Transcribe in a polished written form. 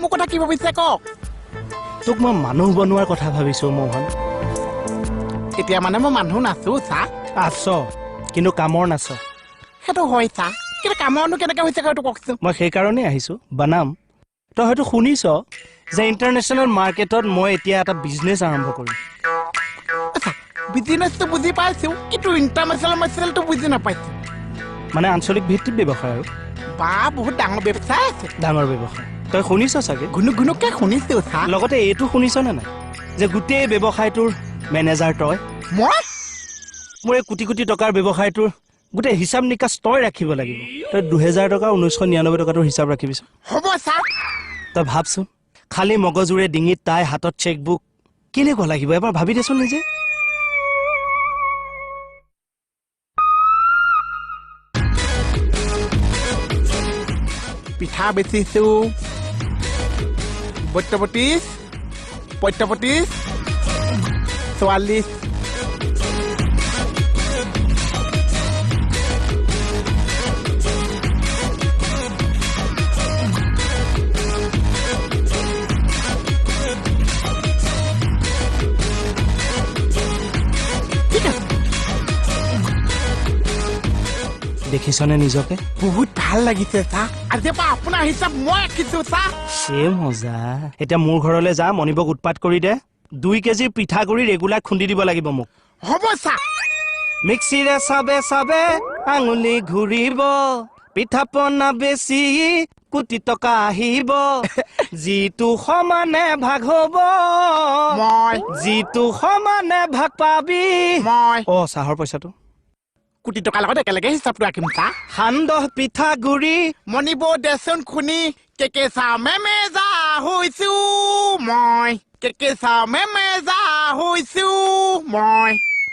মোক কথা কি ভাবিছে কওক তোক মই মানুহ বনোৱাৰ কথা ভাবিছো মোহন এতিয়া মানে মই মানুহ নাছো চা আছ কিন্তু কামৰ নাছ সেইটো হয় চা কিন্তু কামৰনো কেনেকে হৈছে সেইটো কওকচোন মই সেইকাৰণে আহিছো বনাম তই হয়তো শুনিছ যে ইণ্টাৰনেশ্যনেল মাৰ্কেটত মই এতিয়া এটা বিজনেছ আৰম্ভ কৰিম বিজনেছটো বুজি পাইছো কিন্তু ইণ্টাৰনেশ্যনেলটো বুজি নাপাইছো মানে আঞ্চলিক ভিত্তিত ব্যৱসায় আৰু বা বহুত ডাঙৰ ব্যৱসায় আছে ডাঙৰ ব্যৱসায় তই শুনিছ চাগে গুণুগুণুকে শুনিছো চা লগতে এইটো শুনিছ নে নাই যে গোটেই ব্যৱসায়টোৰ মেনেজাৰ তই মই মোৰ এই কোটি কোটি টকাৰ ব্যৱসায়টোৰ গোটেই হিচাপ নিকাচ তই ৰাখিব লাগিব তই 2000 টকা 1999 টকাটোৰ হিচাপ ৰাখিবিচোন হ'ব চা তই ভাবচোন খালি মগজুৰে ডিঙিত তাই হাতত চেকবুক কেনেকুৱা লাগিব এবাৰ ভাবি দেচোন নিজে পিঠা বেচিছো বত্তপতিছ 44 দেখিছনে নিজকে বহুত ভাল লাগিছে চা আজিৰ পৰা আপোনাৰ হিচাপ মই ৰাখিছো চা সে মজা এতিয়া মোৰ ঘৰলৈ যা মনিবক উৎপাত কৰি দে 2 কেজি পিঠাগুৰি ৰেগুলাৰ খুন্দি দিব লাগিব মোক হ'ব চা মিক্সিৰে চাবে চাবে আঙুলি ঘূৰিব পিঠা পনা বেছি কোটি টকা আহিব যিটো সমানে ভাগ হ'ব মই যিটো সমানে ভাগ পাবি মই চাহৰ পইচাটো কোটি টকাৰ লগত একেলগে হিচাপটো ৰাখিম চা সান্দহ পিঠাগুৰি মনিব দেচোন খুনি কেকেচা মেমেজা হৈছো মই কেকেচা মেমেজা হৈছো মই